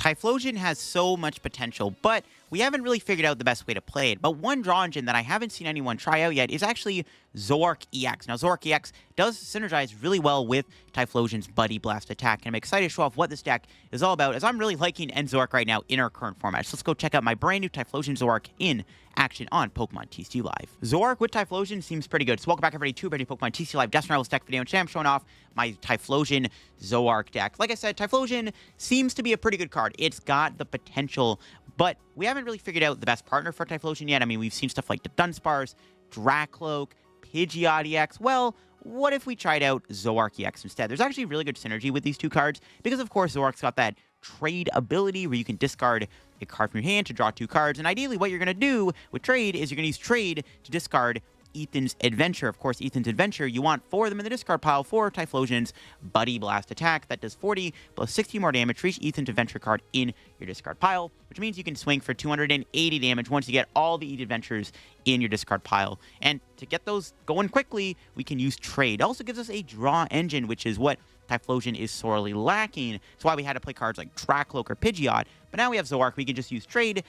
Typhlosion has so much potential, but we haven't really figured out the best way to play it. But one draw engine that I haven't seen anyone try out yet is actually Zoroark EX. Now, Zoroark EX does synergize really well with Typhlosion's Buddy Blast attack, and I'm excited to show off what this deck is all about, as I'm really liking Zoroark right now in our current format. So let's go check out my brand new Typhlosion Zoroark in action on Pokemon TCG Live. Zoroark with Typhlosion seems pretty good. So welcome back, everybody, to a brand new Pokemon TCG Live Destiny Rivals deck video, and today I'm showing off my Typhlosion Zoroark deck. Like I said, Typhlosion seems to be a pretty good card. It's got the potential, but we haven't really figured out the best partner for Typhlosion yet. I mean, we've seen stuff like the Dunsparce, Dracloak, Pidgeot EX. Well, what if we tried out Zoroark EX instead? There's actually really good synergy with these two cards because, of course, Zoroark's got that trade ability where you can discard a card from your hand to draw two cards. And ideally, what you're going to do with trade is you're going to use trade to discard Ethan's Adventure. Of course, Ethan's Adventure, you want 4 of them in the discard pile for Typhlosion's Buddy Blast attack. That does 40 plus 60 more damage for each Ethan's Adventure card in your discard pile, which means you can swing for 280 damage once you get all the Ethan Adventures in your discard pile. And to get those going quickly, we can use trade. It also gives us a draw engine, which is what Typhlosion is sorely lacking. That's why we had to play cards like Dracloak or Pidgeot. But now we have Zoroark. We can just use trade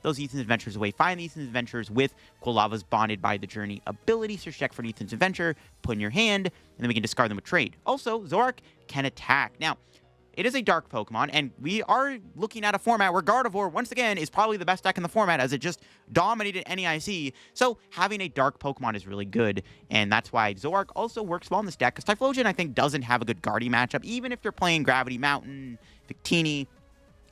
those Ethan's Adventures away. Find the Ethan's Adventures with Quilava's Bonded by the Journey ability. Search deck for an Ethan's Adventure, put in your hand, and then we can discard them with trade. Also, Zoroark can attack. Now, it is a dark Pokemon, and we are looking at a format where Gardevoir, once again, is probably the best deck in the format, as it just dominated NEIC. So having a dark Pokemon is really good, and that's why Zoroark also works well in this deck, because Typhlosion, I think, doesn't have a good Guardy matchup. Even if you're playing Gravity Mountain, Victini,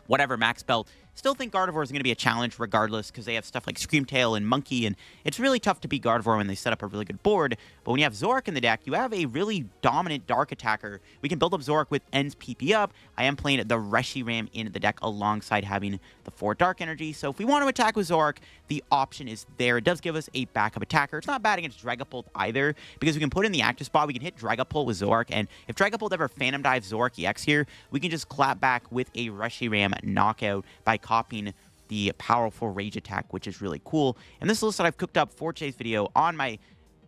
whatever, Max Belt, still think Gardevoir is going to be a challenge regardless, because they have stuff like Screamtail and Monkey, and it's really tough to beat Gardevoir when they set up a really good board. But when you have Zoroark in the deck, you have a really dominant dark attacker. We can build up Zoroark with N's PP up. I am playing the Reshiram in the deck alongside having the 4 dark energy. So if we want to attack with Zoroark, the option is there. It does give us a backup attacker. It's not bad against Dragapult either, because we can put in the active spot. We can hit Dragapult with Zoroark, and if Dragapult ever Phantom Dives Zoroark EX here, we can just clap back with a Reshiram knockout by copying the powerful Rage attack, which is really cool. And this list that I've cooked up for today's video on my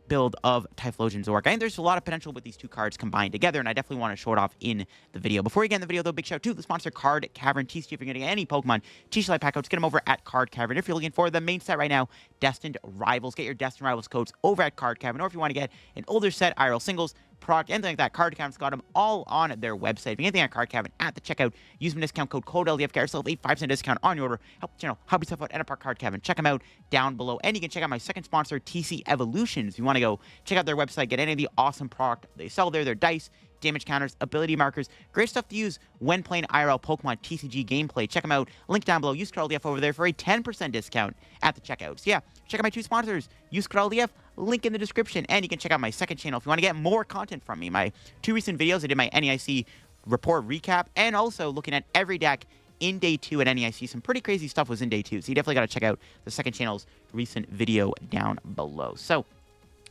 build of Typhlosion Zoroark. I think there's a lot of potential with these two cards combined together, and I definitely want to show it off in the video. Before we get in the video, though, big shout out to the sponsor, Card Cavern TCG. If you're getting any Pokemon TCG Live pack codes, get them over at Card Cavern. If you're looking for the main set right now, Destined Rivals, get your Destined Rivals codes over at Card Cavern. Or if you want to get an older set, IRL singles, product, anything like that, Card Cavern's got them all on their website. If you get anything at Card Cavern at the checkout, use my discount code LDF, get yourself a 5% discount on your order. Help the channel, help yourself out, and up our Card Cavern. Check them out down below. And you can check out my second sponsor, TC Evolutions. If you want to go check out their website, get any of the awesome product they sell there, their dice, damage counters, ability markers, great stuff to use when playing IRL Pokemon TCG gameplay. Check them out. Link down below. Use code LDF over there for a 10% discount at the checkout. So yeah, check out my two sponsors. Use code LDF. Link in the description. And you can check out my second channel if you want to get more content from me. My 2 recent videos, I did my NEIC report recap, and also looking at every deck in day 2 at NEIC. Some pretty crazy stuff was in day 2, so you definitely got to check out the second channel's recent video down below. So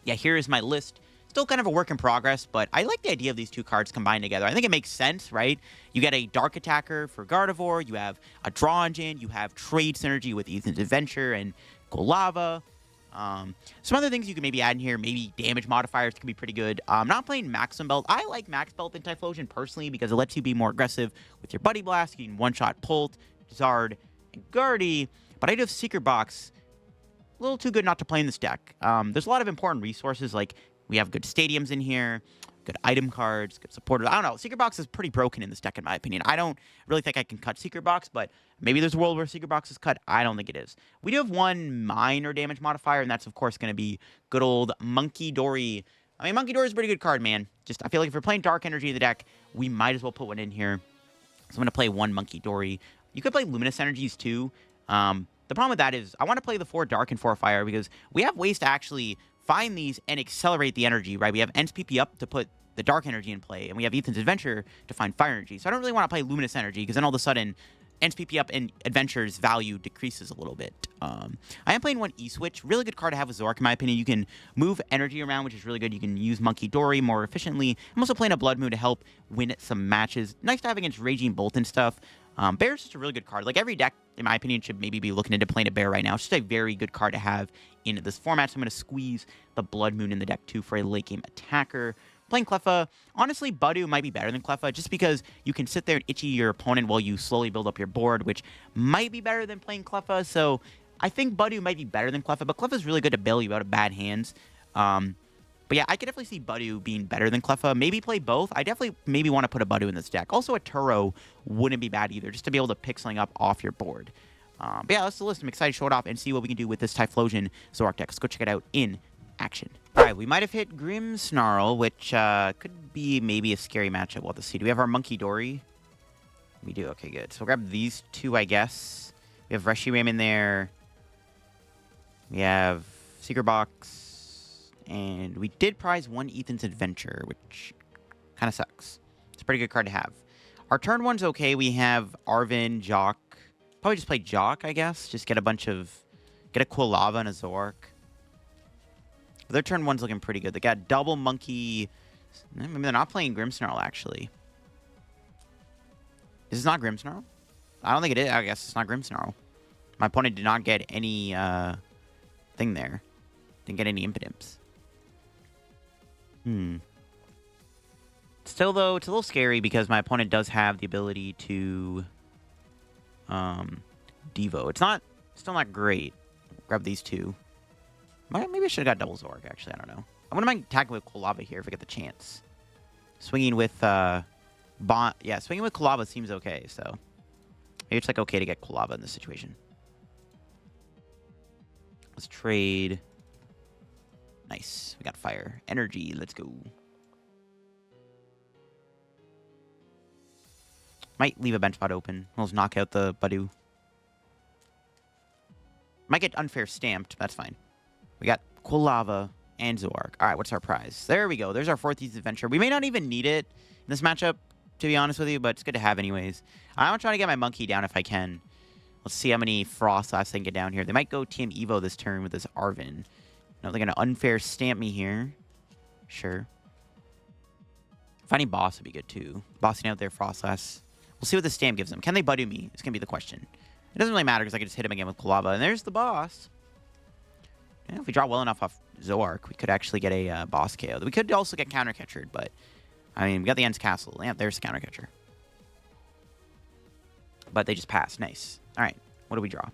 yeah, here is my list. Still kind of a work in progress, but I like the idea of these two cards combined together. I think it makes sense, right? You get a dark attacker for Gardevoir, you have a draw engine, you have trade synergy with Ethan's Adventure and Quilava. Some other things you can maybe add in here, maybe damage modifiers can be pretty good. I'm not playing Maximum Belt. I like Max Belt in Typhlosion personally because it lets you be more aggressive with your Buddy Blast. You can one-shot Pult, Zard, and Guardy, but I do have Secret Box. A little too good not to play in this deck. There's a lot of important resources, like we have good stadiums in here, good item cards, good supporters. I don't know. Secret Box is pretty broken in this deck, in my opinion. I don't really think I can cut Secret Box, but maybe there's a world where Secret Box is cut. I don't think it is. We do have one minor damage modifier, and that's, of course, going to be good old Munkidori. I mean, Munkidori is a pretty good card, man. Just, I feel like if we're playing Dark Energy in the deck, we might as well put one in here. So I'm going to play one Munkidori. You could play Luminous Energies, too. The problem with that is I want to play the 4 Dark and 4 Fire because we have ways to actually find these and accelerate the energy, right? We have N's PP up to put the dark energy in play, and we have Ethan's Adventure to find fire energy. So I don't really want to play Luminous Energy, because then all of a sudden, N's PP up and Adventure's value decreases a little bit. I am playing one E-Switch. Really good card to have with Zoroark, in my opinion. You can move energy around, which is really good. You can use Munkidori more efficiently. I'm also playing a Bloodmoon to help win some matches. Nice to have against Raging Bolt and stuff. Bear's just a really good card. Like, every deck, in my opinion, should maybe be looking into playing a Bear right now. It's just a very good card to have in this format. So I'm going to squeeze the Bloodmoon in the deck, too, for a late-game attacker. Playing Cleffa, honestly, Budu might be better than Cleffa just because you can sit there and itchy your opponent while you slowly build up your board, which might be better than playing Cleffa. So I think Budu might be better than Cleffa, but Cleffa's really good to bail you out of bad hands. But yeah, I could definitely see Budu being better than Cleffa. Maybe play both. I definitely maybe want to put a Budu in this deck. Also, a Turo wouldn't be bad either, just to be able to pick something up off your board. But yeah, that's the list. I'm excited to show it off and see what we can do with this Typhlosion Zoroark deck. Let's go check it out in action. All right, we might have hit Grimmsnarl, which could be maybe a scary matchup. We'll have to see. Do we have our Munkidori? We do. Okay, good. So we'll grab these two, I guess. We have Reshiram in there. We have Secret Box. And we did prize one Ethan's Adventure, which kind of sucks. It's a pretty good card to have. Our turn one's okay. We have Arven, Jacq. Probably just play Jacq, I guess. Just get a bunch of... Get a Quilava and a Zoroark. Their turn one's looking pretty good. They got double Monkey... Maybe they're not playing Grimmsnarl, actually. This is not Grimmsnarl? I don't think it is. I guess it's not Grimmsnarl. My opponent did not get any thing there. Didn't get any impotence. Still, though, it's a little scary because my opponent does have the ability to Devo. It's still not great. Grab these two. Maybe I should have got double Zoroark, actually. I don't know. I wouldn't mind attacking with Quilava here if I get the chance. Swinging with swinging with Quilava seems okay, so maybe it's like okay to get Quilava in this situation. Let's trade. Nice. We got fire. Energy. Let's go. Might leave a bench spot open. We'll just knock out the Budu. Might get unfair stamped. That's fine. We got Quilava and Zoroark. All right, what's our prize? There we go. There's our fourth Ethan's Adventure. We may not even need it in this matchup, to be honest with you, but it's good to have anyways. I'm trying to get my Monkey down if I can. Let's see how many Frost Lasts they can get down here. They might go TM Evo this turn with this Arven. No, they're going to unfair stamp me here. Sure. Finding boss would be good, too. Bossing out their Frost Lasts. We'll see what the stamp gives them. Can they Budu me? It's going to be the question. It doesn't really matter because I can just hit him again with Quilava. And there's the boss. Yeah, if we draw well enough off Zoroark, we could actually get a boss KO. We could also get counter-catchered, but... I mean, we got the End's Castle. Yeah, there's the counter-catcher. But they just passed. Nice. All right. What do we draw?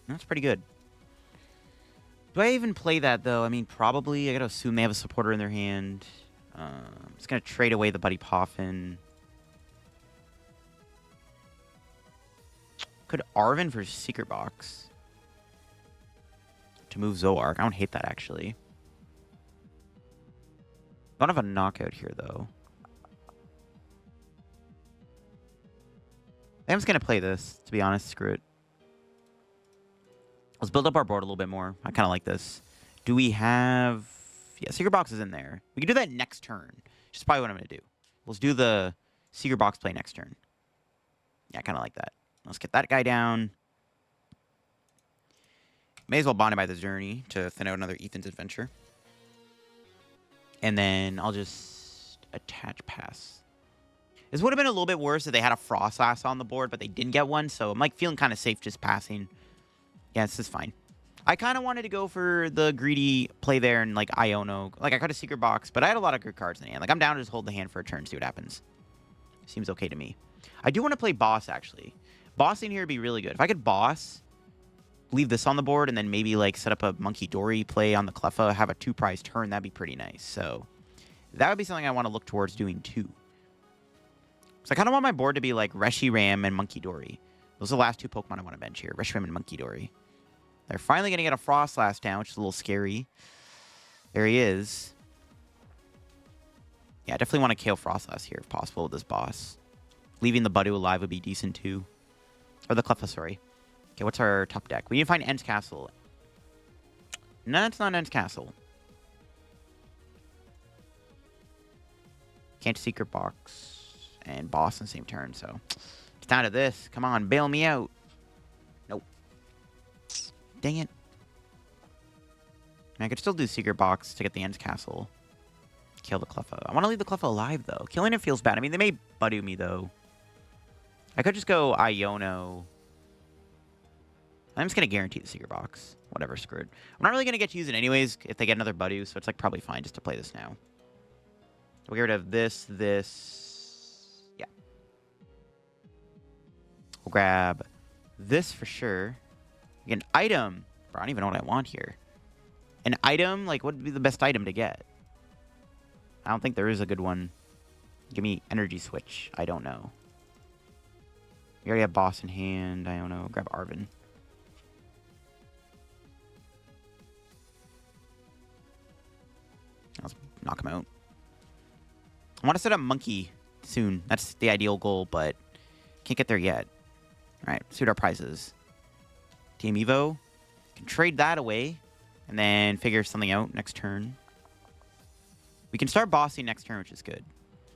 That's pretty good. Do I even play that, though? I mean, probably. I got to assume they have a supporter in their hand. I'm just going to trade away the Buddy Poffin. Could Arven for Secret Box. To move Zoroark. I don't hate that, actually. Don't have a knockout here, though. I'm just going to play this, to be honest. Screw it. Let's build up our board a little bit more. I kind of like this. Do we have... Yeah, Secret Box is in there. We can do that next turn. Which is probably what I'm going to do. Let's do the Secret Box play next turn. Yeah, I kind of like that. Let's get that guy down. May as well bond him by the journey to thin out another Ethan's Adventure. And then I'll just attach pass. This would have been a little bit worse if they had a Frost Lass on the board, but they didn't get one. So I'm like feeling kind of safe just passing. Yeah, this is fine. I kind of wanted to go for the greedy play there and like Iono. Like I could have Secret Box, but I had a lot of good cards in the hand. Like I'm down to just hold the hand for a turn, see what happens. Seems okay to me. I do want to play boss actually. Bossing here would be really good. If I could boss, leave this on the board, and then maybe like set up a Munkidori play on the Cleffa, have a 2-prize turn, that'd be pretty nice. So that would be something I want to look towards doing too. So I kind of want my board to be like Reshiram and Munkidori. Those are the last two Pokemon I want to bench here. Reshiram and Munkidori. They're finally going to get a Frost Lass down, which is a little scary. There he is. Yeah, I definitely want to KO Frost Lass here if possible with this boss. Leaving the Budu alive would be decent too. Or the Cleffa, sorry. Okay, what's our top deck? We need to find End's Castle. No, it's not End's Castle. Can't Secret Box and boss in the same turn, so it's down to this. Come on, bail me out. Nope. Dang it. I could still do Secret Box to get the End's Castle. Kill the Cleffa. I want to leave the Cleffa alive, though. Killing it feels bad. I mean, they may Budu me, though. I could just go Iono. I'm just going to guarantee the Secret Box. Whatever, screwed. I'm not really going to get to use it anyways if they get another Budu, so it's like probably fine just to play this now. We'll get rid of this. Yeah. We'll grab this for sure. An item. Bro, I don't even know what I want here. An item? Like, what would be the best item to get? I don't think there is a good one. Give me Energy Switch. I don't know. We already have Boss in hand. I don't know. Grab Arven. Let's knock him out. I want to set up Monkey soon. That's the ideal goal, but can't get there yet. All right, suit our prizes. Team Evo. Can trade that away and then figure something out next turn. We can start bossing next turn, which is good.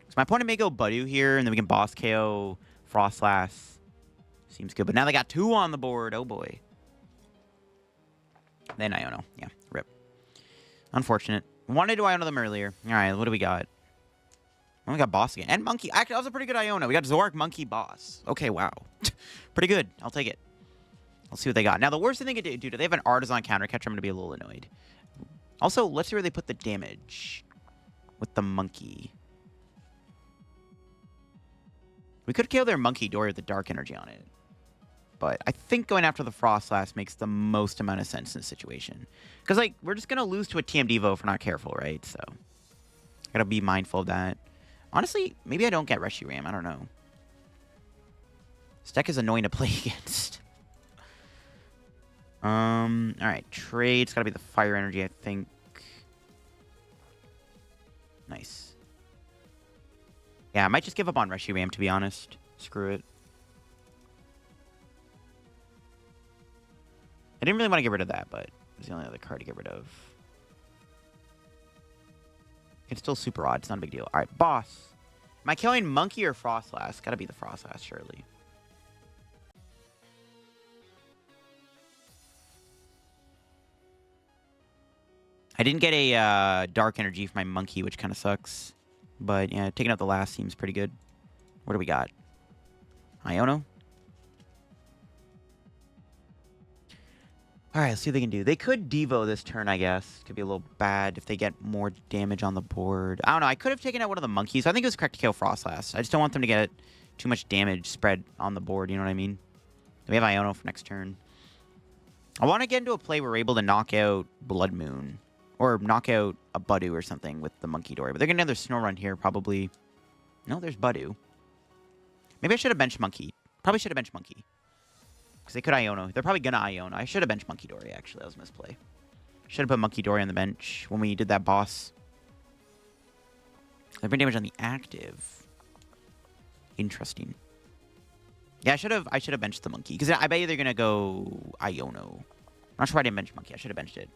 So my opponent may go Buddy here, and then we can boss KO Frostlass. Seems good, but now they got 2 on the board. Oh boy. Then Iono. Yeah, rip. Unfortunate. Wanted to Iono them earlier. All right, what do we got? Oh, we got Boss again. And Monkey. Actually, that was a pretty good Iono. We got Zoroark, Monkey, Boss. Okay, wow. Pretty good. I'll take it. Let's see what they got. Now, the worst thing they could do, they have an Artisan counter catcher. I'm going to be a little annoyed. Also, let's see where they put the damage with the Monkey. We could kill their Munkidori with the Dark Energy on it. But I think going after the Frostlass makes the most amount of sense in this situation. Because, like, we're just going to lose to a TM Devo if we're not careful, right? So, got to be mindful of that. Honestly, maybe I don't get Reshiram. I don't know. This deck is annoying to play against. Alright. Trade. It's got to be the Fire Energy, I think. Nice. Yeah, I might just give up on Reshiram, to be honest. Screw it. I didn't really want to get rid of that, but it's the only other card to get rid of. It's still super odd. It's not a big deal. All right, Boss. Am I killing Monkey or Frostlass? Gotta be the Frostlass, surely. I didn't get a Dark Energy for my Monkey, which kind of sucks. But, yeah, taking out the last seems pretty good. What do we got? Iono? Alright, let's see what they can do. They could Devo this turn, I guess. Could be a little bad if they get more damage on the board. I don't know. I could have taken out one of the Monkeys. I think it was correct to kill Frostlass. I just don't want them to get too much damage spread on the board. You know what I mean? We have Iono for next turn. I want to get into a play where we're able to knock out Bloodmoon. Or knock out a Budu or something with the Munkidori. But they're going to have their Snorunt here, probably. No, there's Budu. Maybe I should have benched Monkey. Probably should have benched Monkey. Because they could Iono. They're probably going to Iono. I should have benched Munkidori, actually. That was a misplay. Should have put Munkidori on the bench when we did that boss. They've been damage on the active. Interesting. Yeah, I should have benched the Monkey. Because I bet you they're going to go Iono. I'm not sure why I didn't bench Monkey. I should have benched it.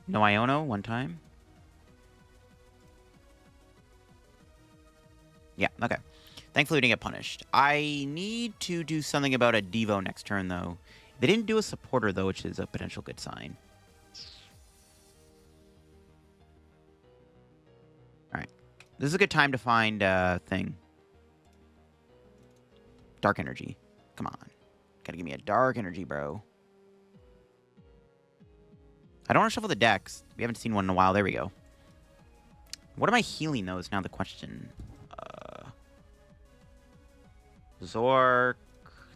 No Iono one time. Yeah, okay. Thankfully, we didn't get punished. I need to do something about a Devo next turn, though. They didn't do a supporter, though, which is a potential good sign. Alright. This is a good time to find a thing. Dark Energy. Come on. Gotta give me a Dark Energy, bro. I don't want to shuffle the decks. We haven't seen one in a while. There we go. What am I healing, though, is now the question. Zoroark,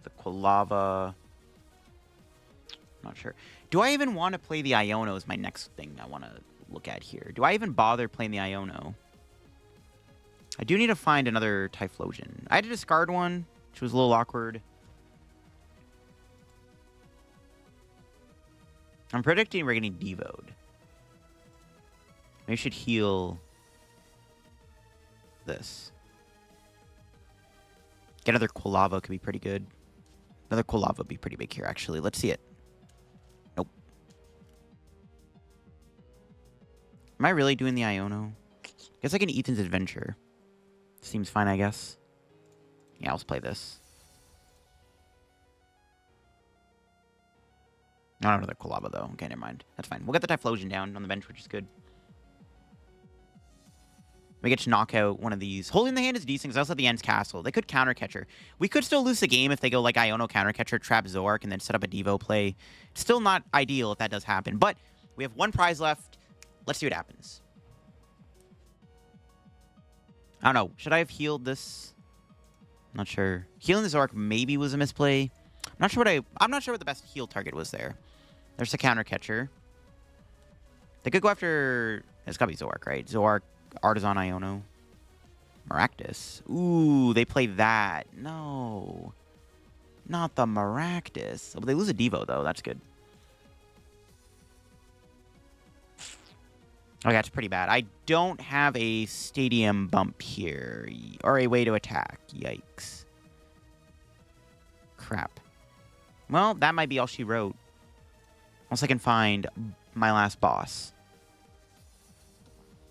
the Quilava. Not sure. Do I even want to play the Iono is my next thing I want to look at here. Do I even bother playing the Iono? I do need to find another Typhlosion. I had to discard one, which was a little awkward. I'm predicting we're getting Devo'd. Maybe I should heal this. Get another Quilava could be pretty good. Another Quilava would be pretty big here, actually. Let's see it. Nope. Am I really doing the Iono? Guess I can Ethan's Adventure. Seems fine, I guess. Yeah, let's play this. Not another Quilava, though. Okay, never mind. That's fine. We'll get the Typhlosion down on the bench, which is good. We get to knock out one of these. Holding the hand is decent because I also have the End's Castle. They could counter catcher. We could still lose the game if they go like Iono counter catcher, trap Zoroark, and then set up a Devo play. It's still not ideal if that does happen. But we have one prize left. let's see what happens. I don't know. Should I have healed this? Not sure. Healing the Zoroark maybe was a misplay. I'm not sure what the best heal target was there. There's the counter catcher. They could go after... It's gotta be Zoroark, right? Zoroark, Artisan Iono. Maractus. Ooh, they play that. No. Not the Maractus. Oh, but they lose a Devo, though. That's good. Okay, that's pretty bad. I don't have a stadium bump here. Or a way to attack. Yikes. Crap. Well, that might be all she wrote. Unless I can find my last boss.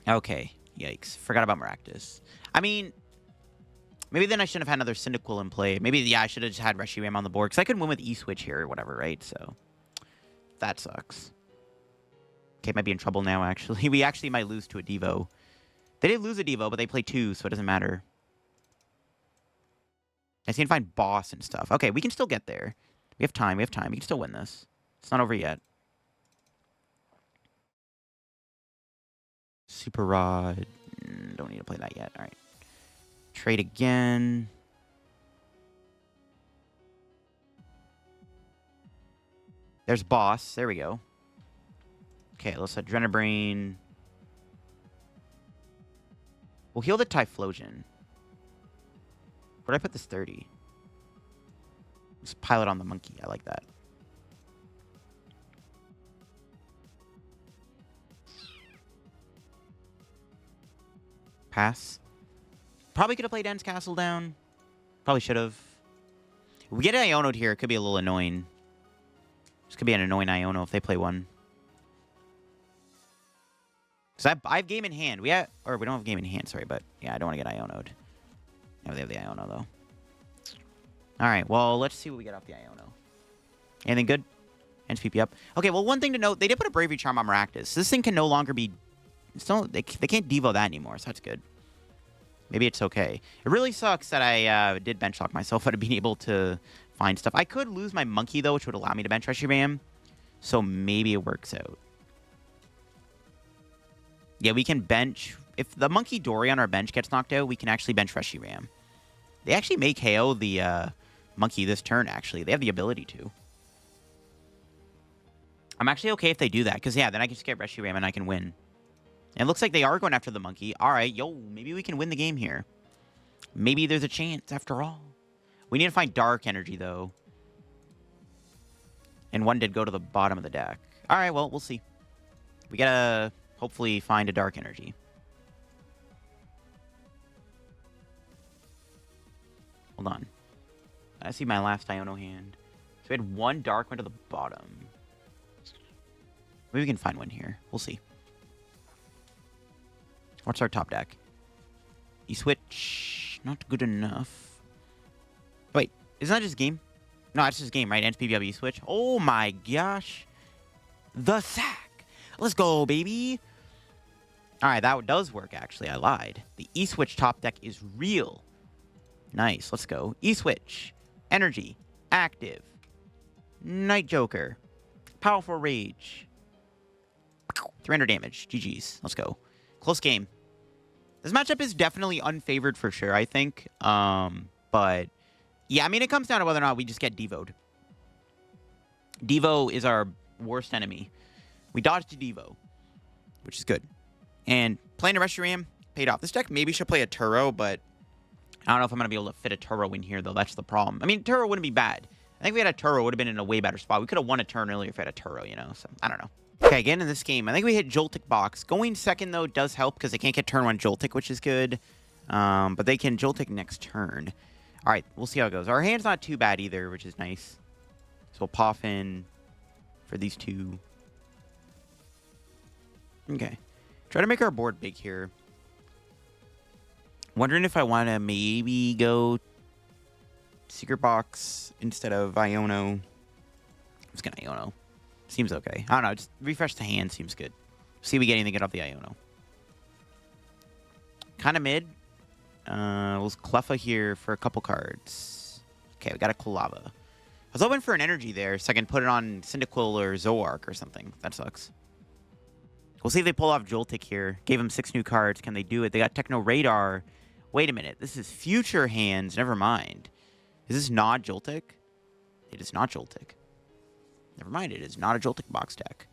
Okay. Yikes. Forgot about Maractus. I mean, maybe then I shouldn't have had another Cyndaquil in play. Maybe, yeah, I should have just had Reshiram on the board. Because I could win with E-Switch here or whatever, right? So, that sucks. Okay, might be in trouble now, actually. We actually might lose to a Devo. They did lose a Devo, but they play 2, so it doesn't matter. I see and find boss and stuff. Okay, we can still get there. We have time. We have time. We can still win this. It's not over yet. Super Rod. Don't need to play that yet. All right. Trade again. There's boss. There we go. Okay, let's Adrenabrain. We'll heal the Typhlosion. Where'd I put this 30? Let's pile it on the monkey. I like that. Pass. Probably could have played Dense Castle down. Probably should have. If we get an Iono here, it could be a little annoying. This could be an annoying Iono if they play one. Because I have game in hand. We don't have game in hand, sorry, but yeah, I don't want to get Iono'd. No, they have the Iono, though. Alright, well, let's see what we get off the Iono. Anything good? NSPP up. Okay, well, one thing to note, they did put a Bravery Charm on Maractus. So this thing can no longer be... They can't Devo that anymore, so that's good. Maybe it's okay. It really sucks that I did bench lock myself out of being able to find stuff. I could lose my monkey, though, which would allow me to bench Reshiram. So maybe it works out. Yeah, we can bench... If the Munkidori on our bench gets knocked out, we can actually bench Reshiram. They actually may KO the monkey this turn, actually. They have the ability to. I'm actually okay if they do that, because, yeah, then I can just get Reshiram and I can win. And it looks like they are going after the monkey. All right, yo, maybe we can win the game here. Maybe there's a chance, after all. We need to find Dark Energy, though. And one did go to the bottom of the deck. All right, well, we'll see. We gotta hopefully find a Dark Energy. Hold on. I see my last Iono hand. So we had one Dark one to the bottom. Maybe we can find one here. We'll see. What's our top deck? E-Switch. Not good enough. Wait, isn't that just game? No, that's just game, right? NSPB E-Switch. Oh my gosh. The sack. Let's go, baby. Alright, that does work, actually. I lied. The E-Switch top deck is real. Nice. Let's go. E-Switch. Energy. Active. Night Joker. Powerful Rage. 300 damage. GG's. Let's go. Close game. This matchup is definitely unfavored for sure, I think. But, yeah, I mean, it comes down to whether or not we just get Devo'd. Devo is our worst enemy. We dodged a Devo, which is good. And playing a Reshiram paid off. This deck maybe should play a Turo, but I don't know if I'm going to be able to fit a Turo in here, though. That's the problem. I mean, Turo wouldn't be bad. I think if we had a Turo, it would have been in a way better spot. We could have won a turn earlier if we had a Turo, you know? So, I don't know. Okay, again in this game, I think we hit Joltik box. Going second, though, does help because they can't get turn 1 Joltik, which is good. But they can Joltik next turn. All right, we'll see how it goes. Our hand's not too bad either, which is nice. So we'll Poffin for these two. Okay. Try to make our board big here. Wondering if I want to maybe go Secret Box instead of Iono. I'm just going to Iono. Seems okay. I don't know. Just refresh the hand. Seems good. See if we get anything good off the Iono. Kind of mid. We'll Cleffa here for a couple cards. Okay, we got a Quilava. I was hoping for an energy there so I can put it on Cyndaquil or Zoroark or something. That sucks. We'll see if they pull off Joltik here. Gave him 6 new cards. Can they do it? They got Techno Radar. Wait a minute. This is Future Hands. Never mind. Is this not Joltik? It is not Joltik. Never mind. It is not a Joltik box deck.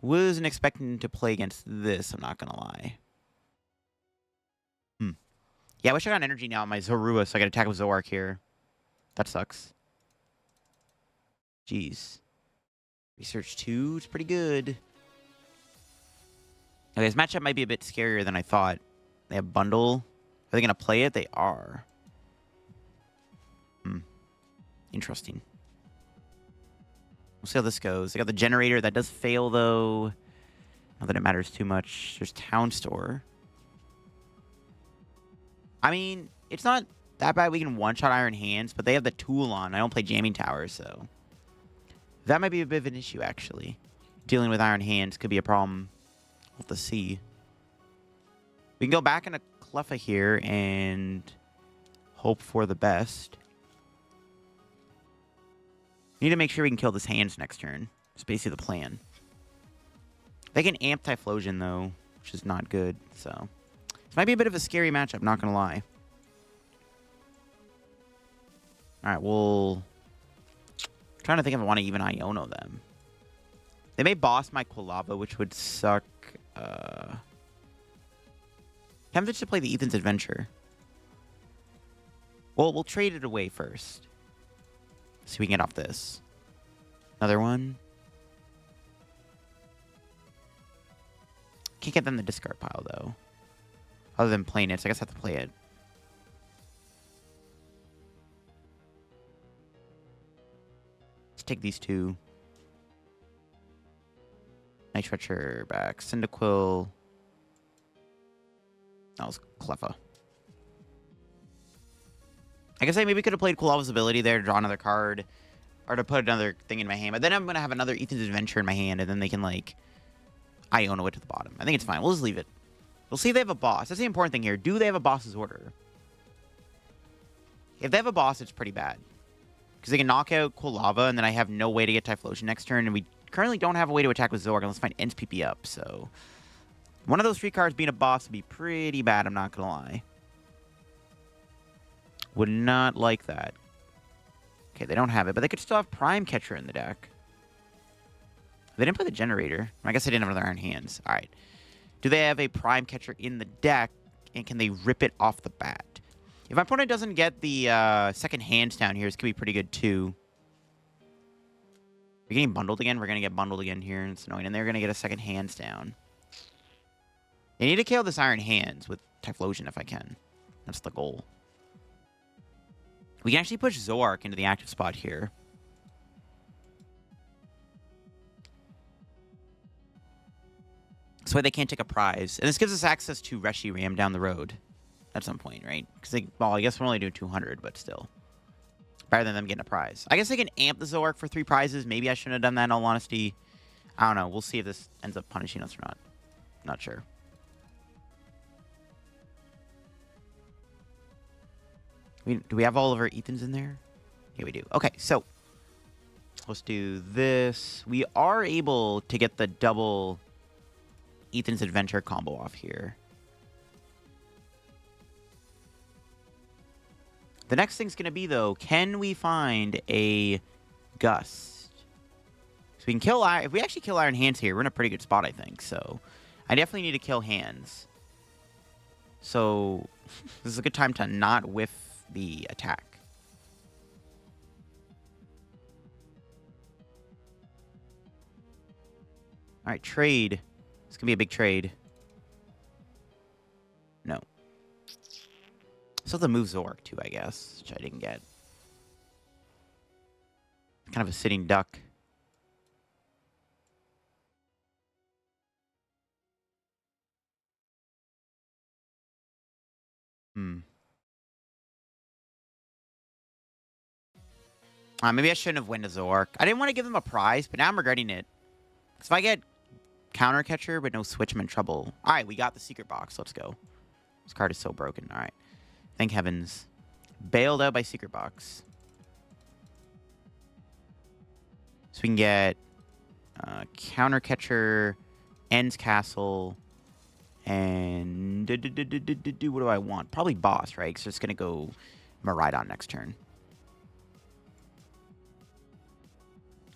Wasn't expecting to play against this, I'm not going to lie. Yeah, I wish I got an energy now on my Zorua so I could attack with Zoroark here. That sucks. Jeez. Research 2 is pretty good. Okay, this matchup might be a bit scarier than I thought. They have Bundle. Are they going to play it? They are. Interesting. We'll see how this goes. They got the Generator. That does fail, though. Not that it matters too much. There's Town Store. I mean, it's not that bad. We can one-shot Iron Hands, but they have the tool on. I don't play Jamming Tower, so... that might be a bit of an issue, actually. Dealing with Iron Hands could be a problem. We'll have to see. We can go back into Cleffa here and hope for the best. We need to make sure we can kill this Hands next turn. That's basically the plan. They can amp Typhlosion, though, which is not good, so... this might be a bit of a scary matchup, not going to lie. Alright, well... I'm trying to think if I want to even Iono them. They may boss my Quilava, which would suck. Tempted to play the Ethan's Adventure. Well, we'll trade it away first. See if we can get off this. Another one. Can't get them in the discard pile, though. Other than playing it, so I guess I have to play it. Let's take these 2. Night Stretcher back. Cyndaquil. That was Cleffa. I guess I maybe could have played Quilava's ability there to draw another card. Or to put another thing in my hand. But then I'm going to have another Ethan's Adventure in my hand. And then they can, like, Iono it to the bottom. I think it's fine. We'll just leave it. We'll see if they have a boss. That's the important thing here. Do they have a boss's order? If they have a boss, it's pretty bad. Because they can knock out Quilava, and then I have no way to get Typhlosion next turn. And we currently don't have a way to attack with Zoroark unless I find ends PP up. So, one of those 3 cards being a boss would be pretty bad, I'm not going to lie. Would not like that. Okay, they don't have it, but they could still have Prime Catcher in the deck. They didn't play the Generator. I guess they didn't have another Iron Hands. All right. Do they have a Prime Catcher in the deck, and can they rip it off the bat? If my opponent doesn't get the second Hands down here, this could be pretty good, too. We're getting bundled again. We're going to get bundled again here, and it's annoying. And they're going to get a second Hands down. I need to kill this Iron Hands with Typhlosion if I can. That's the goal. We can actually push Zoroark into the active spot here. This way they can't take a prize. And this gives us access to Reshiram down the road at some point, right? Because well, I guess we're only doing 200, but still. Better than them getting a prize. I guess they can amp the Zoroark for 3 prizes. Maybe I shouldn't have done that in all honesty. I don't know. We'll see if this ends up punishing us or not. Not sure. Do we have all of our Ethans in there? Yeah, we do. Okay, so let's do this. We are able to get the double Ethan's Adventure combo off here. The next thing's going to be, though, can we find a Gust? So we can kill... If we actually kill Iron Hands here, we're in a pretty good spot, I think. So I definitely need to kill Hands. So this is a good time to not whiff the attack. All right, trade. It's going to be a big trade. No. Still have to move Zoroark, too, I guess, which I didn't get. Kind of a sitting duck. Maybe I shouldn't have went to Zoroark. I didn't want to give them a prize, but now I'm regretting it. Because if I get Counter Catcher but no Switch, I'm in trouble. All right, we got the Secret Box. Let's go. This card is so broken. All right. Thank heavens. Bailed out by Secret Box. So we can get Counter Catcher, Ends Castle, and what do I want? Probably Boss, right? Because it's going to go Miraidon next turn.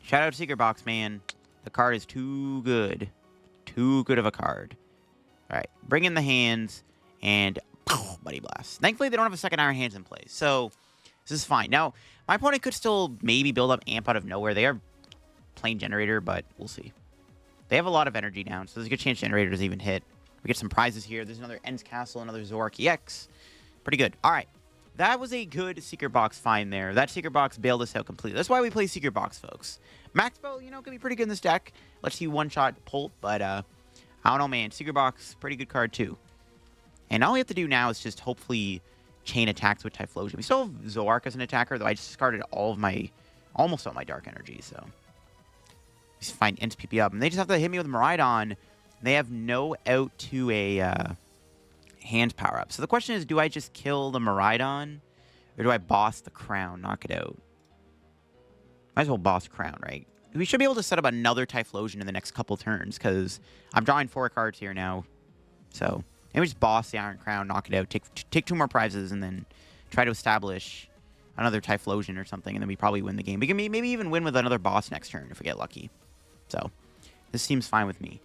Shout out to Secret Box, man. The card is too good. Too good of a card. All right, bring in the hands, and Buddy Blast. Thankfully, they don't have a second Iron Hands in place, so this is fine. Now, my opponent could still maybe build up Amp out of nowhere. They are playing Generator, but we'll see. They have a lot of energy down, so there's a good chance Generator doesn't even hit. We get some prizes here. There's another Ends Castle, another Zoroark EX. Pretty good. All right. That was a good Secret Box find there. That Secret Box bailed us out completely. That's why we play Secret Box, folks. Max Spell, you know, could be pretty good in this deck. Lets you one-shot Pult, but I don't know, man. Secret Box, pretty good card, too. And all we have to do now is just hopefully chain attacks with Typhlosion. We still have Zoroark as an attacker, though I just discarded almost all my Dark Energy, so just find Ents PP up. And they just have to hit me with Miraidon. They have no out to a hand power up. So the question is, do I just kill the Miraidon, or do I boss the Crown, knock it out? Might as well boss Crown, right? We should be able to set up another Typhlosion in the next couple turns, because I'm drawing 4 cards here now. So maybe just boss the Iron Crown, knock it out, take 2 more prizes, and then try to establish another Typhlosion or something, and then we probably win the game. We can maybe even win with another boss next turn if we get lucky. So this seems fine with me.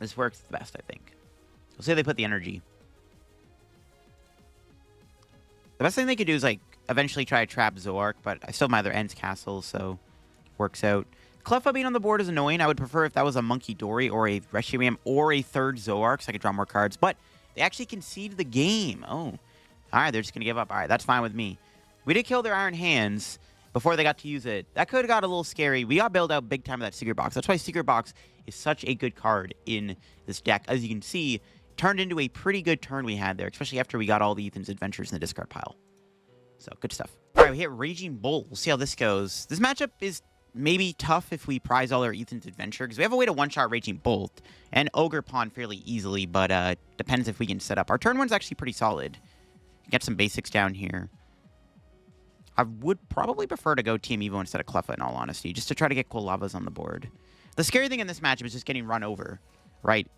This works the best, I think. We'll say they put the energy. The best thing they could do is, like, eventually try to trap Zoroark, but I still have my other Ends Castle, so works out. Cleffa being on the board is annoying. I would prefer if that was a Munkidori or a Reshiram or a third Zoroark, so I could draw more cards. But they actually conceded the game. Oh. All right, they're just going to give up. All right, that's fine with me. We did kill their Iron Hands before they got to use it. That could have got a little scary. We got bailed out big time with that Secret Box. That's why Secret Box is such a good card in this deck. As you can see, turned into a pretty good turn we had there, especially after we got all the Ethan's Adventures in the discard pile. So, good stuff. All right, we hit Raging Bull. We'll see how this goes. This matchup is maybe tough if we prize all our Ethan's Adventure, because we have a way to one-shot Raging Bolt and Ogre Pawn fairly easily, but depends if we can set up. Our turn one's actually pretty solid. Get some basics down here. I would probably prefer to go Team Evo instead of Cleffa, in all honesty, just to try to get Quilavas on the board. The scary thing in this matchup is just getting run over, right?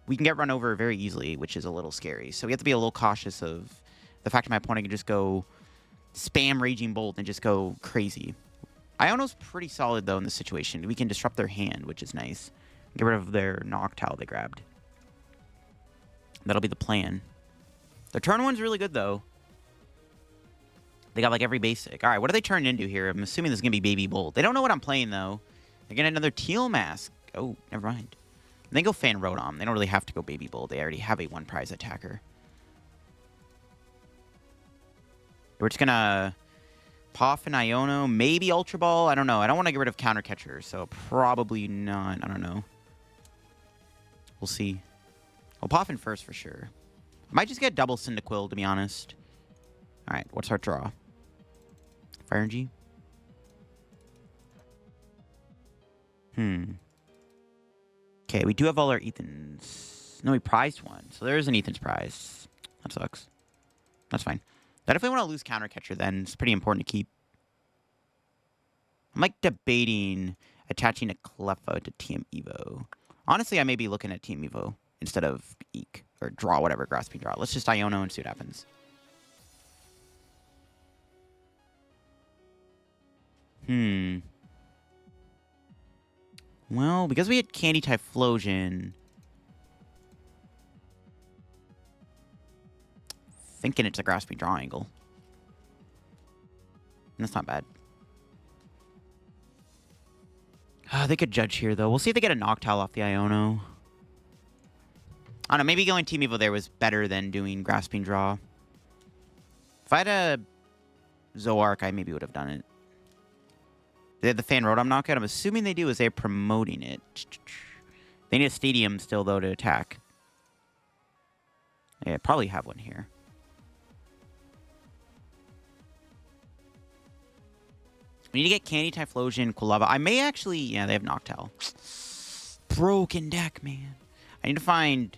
We can get run over very easily, which is a little scary. So we have to be a little cautious of the fact that my opponent can just go spam Raging Bolt and just go crazy. Iono's pretty solid, though, in this situation. We can disrupt their hand, which is nice. Get rid of their Noctowl they grabbed. That'll be the plan. Their turn one's really good, though. They got, like, every basic. All right, what are they turned into here? I'm assuming this is going to be Baby Bolt. They don't know what I'm playing, though. They're getting another Teal Mask. Oh, never mind. They go Fan Rotom. They don't really have to go Baby Bolt. They already have a one-prize attacker. We're just going to Poffin Iono, maybe Ultra Ball. I don't know. I don't want to get rid of Counter Catcher, so probably not. I don't know. We'll see. Well, Poffin first for sure. I might just get double Cyndaquil, to be honest. All right, what's our draw? Fire Energy? Okay, we do have all our Ethans. No, we prized one, so there is an Ethan's prize. That sucks. That's fine. I definitely want to lose Counter Catcher then. It's pretty important to keep. I'm like debating attaching a Cleffa to Team Evo. Honestly, I may be looking at Team Evo instead of Eek. Or draw whatever, Grasping Draw. Let's just Iono and see what happens. Well, because we had Candy Typhlosion, thinking it's a Grasping Draw angle. That's not bad. They could judge here, though. We'll see if they get a Noctowl off the Iono. I don't know, maybe going Team Evo there was better than doing Grasping Draw. If I had a Zoroark, I maybe would have done it. They have the Fan Rotom knockout. I'm assuming they do as they're promoting it. They need a Stadium still, though, to attack. Yeah, probably have one here. We need to get Candy, Typhlosion, Quilava. I may actually... Yeah, they have Noctowl. Broken deck, man. I need to find...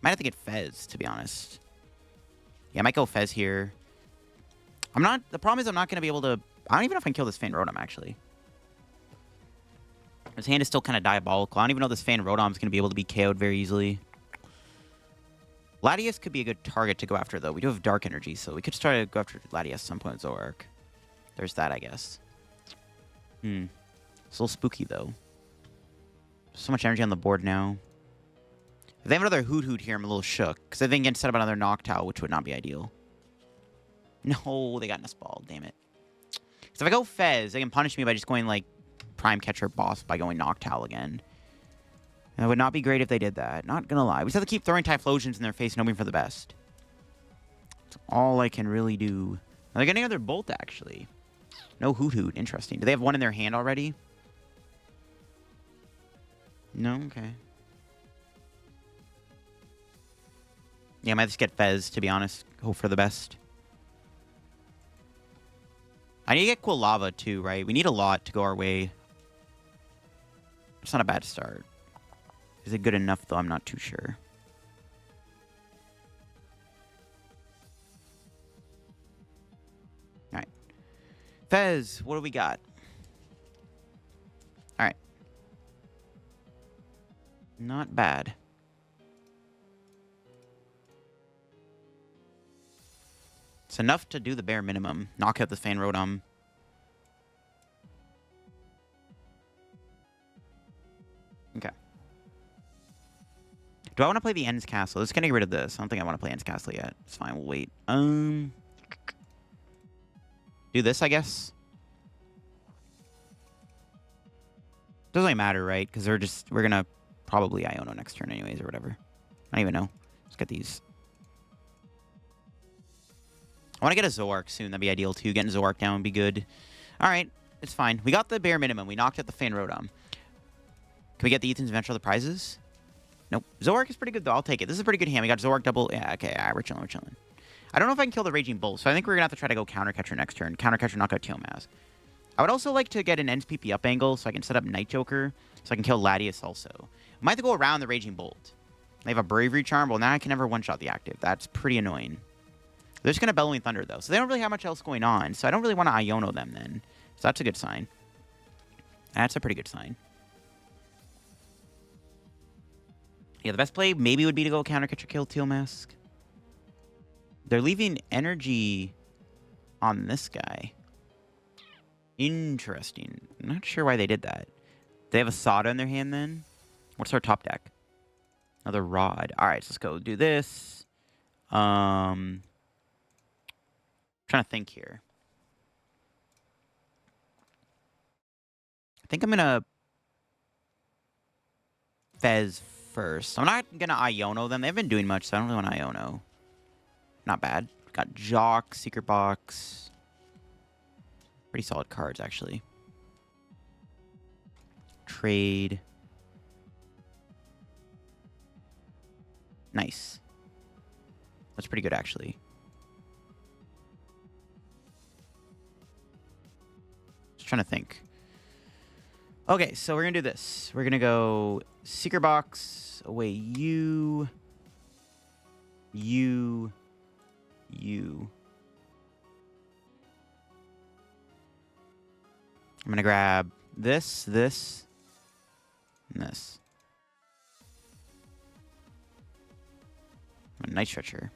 Might have to get Fez, to be honest. Yeah, I might go Fez here. I'm not... The problem is I'm not going to be able to... I don't even know if I can kill this Fan Rotom, actually. His hand is still kind of diabolical. I don't even know if this Fan Rotom's going to be able to be KO'd very easily. Latias could be a good target to go after, though. We do have Dark Energy, so we could try to go after Latias at some point with Zoroark. There's that, I guess. It's a little spooky, though. So much energy on the board now. If they have another Hoot here, I'm a little shook. Because I think instead of another Noctowl, which would not be ideal. No, they got Nestball. Damn it. So if I go Fez, they can punish me by just going, like, Prime Catcher Boss by going Noctowl again. And it would not be great if they did that. Not gonna lie. We just have to keep throwing Typhlosions in their face and hoping for the best. That's all I can really do. Are they getting another Bolt, actually? No Hoot. Interesting. Do they have one in their hand already? No? Okay. Yeah, I might just get Fez, to be honest. Hope for the best. I need to get Quilava, too, right? We need a lot to go our way. It's not a bad start. Is it good enough, though? I'm not too sure. Alright. Fez, what do we got? Alright. Not bad. It's enough to do the bare minimum. Knock out the Fan Rotom. Okay. Do I want to play the Ends Castle? Let's get rid of this. I don't think I want to play Ends Castle yet. It's fine. We'll wait. Do this, I guess. Doesn't really matter, right? Because we're gonna probably Iono next turn anyways or whatever. I don't even know. Let's get these. I want to get a Zoroark soon. That'd be ideal too. Getting Zoroark down would be good. All right, it's fine. We got the bare minimum. We knocked out the Fan Rotom. Can we get the Ethan's Adventure of the prizes? Nope. Zoroark is pretty good, though. I'll take it. This is a pretty good hand. We got Zoroark double. Yeah, okay. All right, we're chilling. We're chilling. I don't know if I can kill the Raging Bull, so I think we're going to have to try to go Counter Catcher next turn. Counter Catcher, knock out Tail Mask. I would also like to get an Ends PP up angle so I can set up Night Joker so I can kill Latias also. I might have to go around the Raging Bolt. They have a Bravery Charm. Well, now I can never one-shot the active. That's pretty annoying. They're just going to Bellowing Thunder, though, so they don't really have much else going on, so I don't really want to Iono them then. So that's a good sign. That's a pretty good sign. Yeah, the best play maybe would be to go Counter Catcher, kill Teal Mask. They're leaving energy on this guy. Interesting. I'm not sure why they did that. They have a Sada in their hand then? What's our top deck? Another Rod. Alright, so let's go do this. Trying to think here. I think I'm gonna Fez first. I'm not gonna Iono them. They've been doing much, so I don't really want to Iono. Not bad. Got Jacq, Secret Box. Pretty solid cards, actually. Trade. Nice. That's pretty good, actually. Just trying to think. Okay, so we're going to do this. We're going to go Secret Box, away you. I'm going to grab this, and this. I'm a Night Stretcher.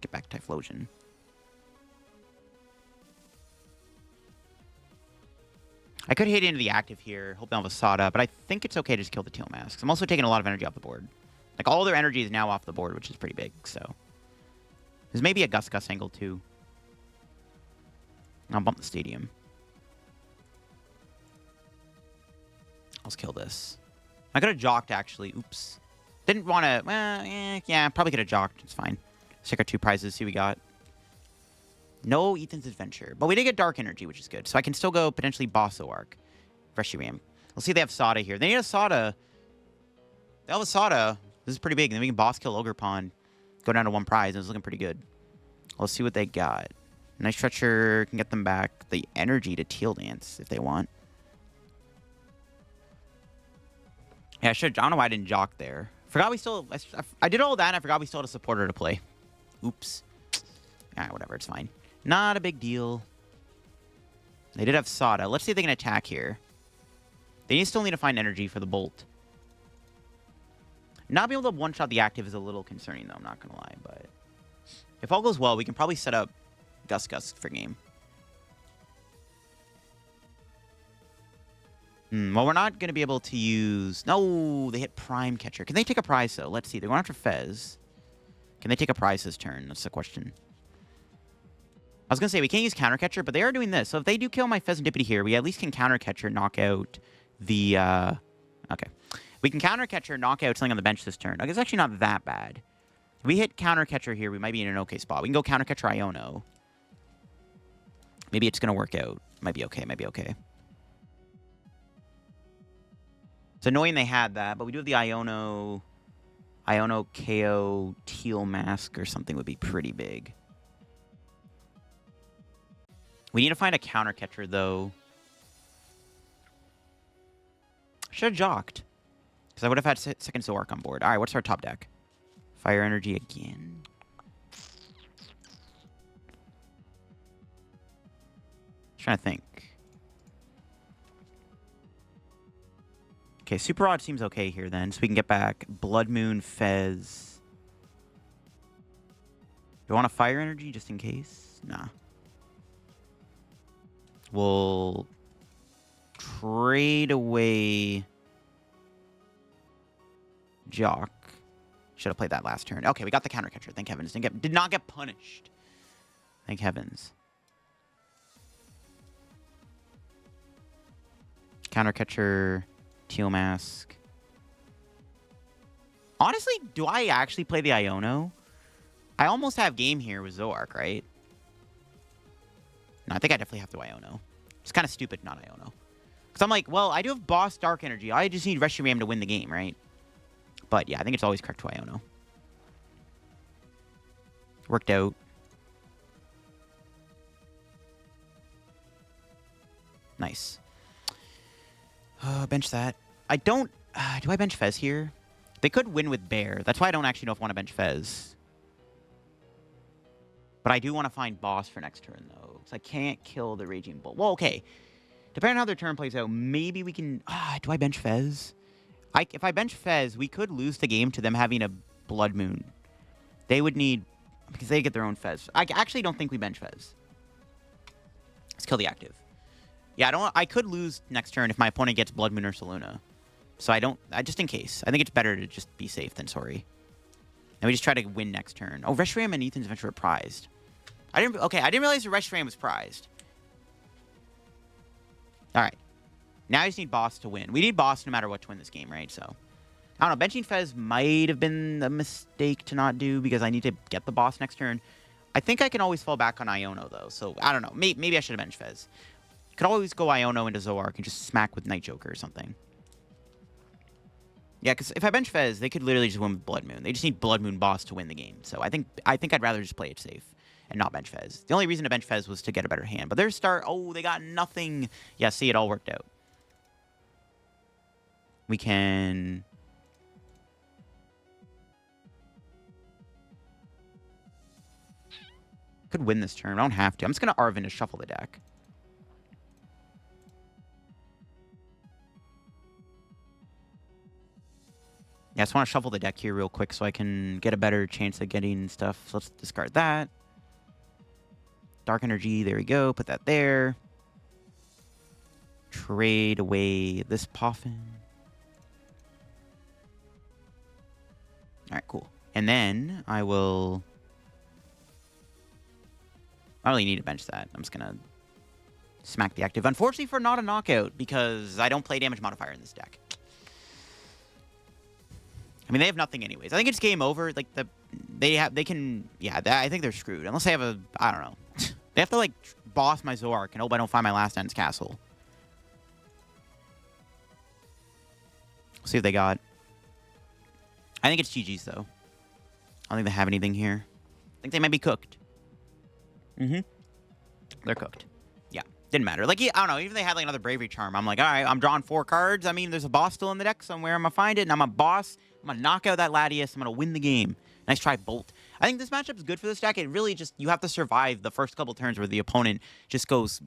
Get back Typhlosion. I could hit into the active here, hope they don't have a Sada, but I think it's okay to just kill the Teal Masks. I'm also taking a lot of energy off the board. Like, all their energy is now off the board, which is pretty big, so. There's maybe a Gus angle, too. I'll bump the Stadium. Let's kill this. I could have jocked, actually. Oops. Didn't want to... Well, yeah, probably could have jocked. It's fine. Let's take our 2 prizes, see what we got. No Ethan's Adventure. But we did get Dark Energy, which is good. So I can still go potentially Boss Zoroark. Reshiram. Let's see if they have Sada here. They need a Sada. They have a Sada. This is pretty big. Then we can boss kill Ogerpon. Go down to 1 prize. And it's looking pretty good. Let's see what they got. Night Stretcher can get them back the energy to Teal Dance if they want. Yeah, I don't know why I didn't jock there. Forgot we still... I did all that and I forgot we still had a supporter to play. Oops. Alright, whatever. It's fine. Not a big deal. They did have Sada. Let's see if they can attack here. They still need to find energy for the Bolt. Not being able to one-shot the active is a little concerning, though. I'm not going to lie. But if all goes well, we can probably set up Gus for game. Well, we're not going to be able to use... No, they hit Prime Catcher. Can they take a prize, though? Let's see. They're going after Fez. Can they take a prize this turn? That's the question. I was going to say, we can't use Counter Catcher, but they are doing this. So if they do kill my Fezandipiti here, we at least can Counter Catcher, knock out the... Okay. We can Counter Catcher, knock out something on the bench this turn. Okay, it's actually not that bad. If we hit Counter Catcher here, we might be in an okay spot. We can go Counter Catcher Iono. Maybe it's going to work out. Might be okay, might be okay. It's annoying they had that, but we do have the Iono KO Teal Mask or something would be pretty big. We need to find a Counter Catcher, though. Should have jocked. Because I would have had second Zoroark on board. All right, what's our top deck? Fire Energy again. Trying to think. Okay, Super Rod seems okay here then. So we can get back Bloodmoon, Fez. Do you want a Fire Energy just in case? Nah. We'll trade away Jacq. Should have played that last turn. Okay, we got the Counter Catcher. Thank heavens. Did not get punished. Thank heavens. Counter Catcher, Teal Mask. Honestly, do I actually play the Iono? I almost have game here with Zoroark, right? No, I think I definitely have to Iono. It's kind of stupid not Iono. Because I'm like, well, I do have Boss Dark Energy. I just need Reshiram to win the game, right? But yeah, I think it's always correct to Iono. Worked out. Nice. Bench that. I don't... do I bench Fez here? They could win with Bear. That's why I don't actually know if I want to bench Fez. But I do want to find Boss for next turn, though. Because I can't kill the Raging Bull. Well, okay. Depending on how their turn plays out, maybe we can... do I bench Fez? If I bench Fez, we could lose the game to them having a Bloodmoon. They would need... Because they get their own Fez. I actually don't think we bench Fez. Let's kill the active. Yeah, I could lose next turn if my opponent gets Bloodmoon Ursaluna. So just in case. I think it's better to just be safe than sorry. And we just try to win next turn. Oh, Reshiram and Ethan's Adventure are prized. I didn't realize the Reshiram was prized. Alright. Now I just need Boss to win. We need Boss no matter what to win this game, right? So, I don't know. Benching Fez might have been a mistake to not do because I need to get the Boss next turn. I think I can always fall back on Iono, though. So, I don't know. Maybe I should have benched Fez. Could always go Iono into Zoroark and just smack with Night Joker or something. Yeah, because if I bench Fez, they could literally just win with Bloodmoon. They just need Bloodmoon Boss to win the game. So I think I'd rather just play it safe and not bench Fez. The only reason to bench Fez was to get a better hand. But their start, oh, they got nothing. Yeah, see, it all worked out. We can... Could win this turn. I don't have to. I'm just going to Arven to shuffle the deck. Yeah, I just want to shuffle the deck here real quick so I can get a better chance of getting stuff. So let's discard that. Dark Energy, there we go. Put that there. Trade away this Poffin. All right, cool. And then I will... I don't really need to bench that. I'm just going to smack the active. Unfortunately for not a knockout because I don't play damage modifier in this deck. I mean, they have nothing anyways. I think it's game over. Like, I think they're screwed. Unless they have a, I don't know. They have to, like, boss my Zoroark and hope I don't find my last end's castle. See what they got. I think it's GG's, though. I don't think they have anything here. I think they might be cooked. They're cooked. Yeah. Didn't matter. Like, I don't know. Even if they had, like, another Bravery Charm, I'm like, all right, I'm drawing 4 cards. I mean, there's a boss still in the deck somewhere. I'm going to find it, and I'm a boss. I'm going to knock out that Latias. I'm going to win the game. Nice try, Bolt. I think this matchup is good for this deck. It really just, you have to survive the first couple turns where the opponent just goes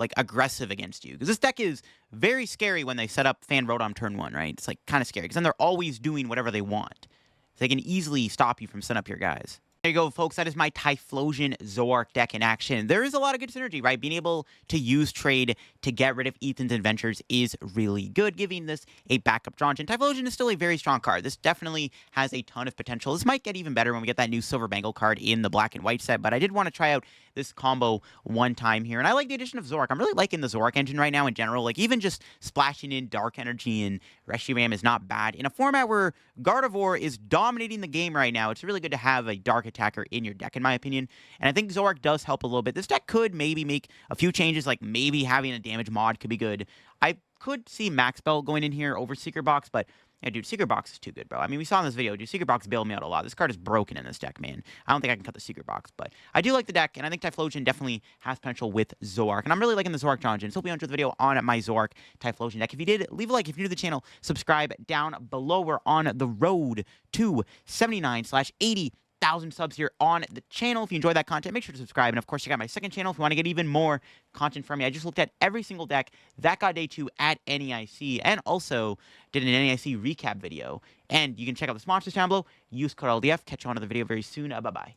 like aggressive against you. Because this deck is very scary when they set up Fan Rotom turn 1, right? It's like kind of scary because then they're always doing whatever they want. So they can easily stop you from setting up your guys. There you go, folks. That is my Typhlosion Zoroark deck in action. There is a lot of good synergy, right? Being able to use trade to get rid of Ethan's Adventures is really good, giving this a backup draw engine. Typhlosion is still a very strong card. This definitely has a ton of potential. This might get even better when we get that new Silver Bangle card in the black and white set, but I did want to try out this combo one time here, and I like the addition of Zoroark. I'm really liking the Zoroark engine right now in general. Like, even just splashing in Dark Energy and Reshiram is not bad. In a format where Gardevoir is dominating the game right now, it's really good to have a Dark attacker in your deck, in my opinion. And I think Zoroark does help a little bit. This deck could maybe make a few changes, like maybe having a damage mod could be good. I could see Max Bell going in here over Secret Box, but yeah, dude, Secret Box is too good, bro. I mean, we saw in this video, dude, Secret Box bailed me out a lot. This card is broken in this deck, man. I don't think I can cut the Secret Box, but I do like the deck, and I think Typhlosion definitely has potential with Zoroark. And I'm really liking the Zoroark draw engine. So hope you enjoyed the video on my Zoroark Typhlosion deck. If you did, leave a like. If you're new to the channel, subscribe down below. We're on the road to 79/80,000 subs here on the channel. If you enjoyed that content, make sure to subscribe. And of course, check out my second channel if you want to get even more content from me. I just looked at every single deck that got day 2 at NEIC, and also did an NEIC recap video. And you can check out the sponsors down below. Use code LDF. Catch you on another video very soon. Bye-bye.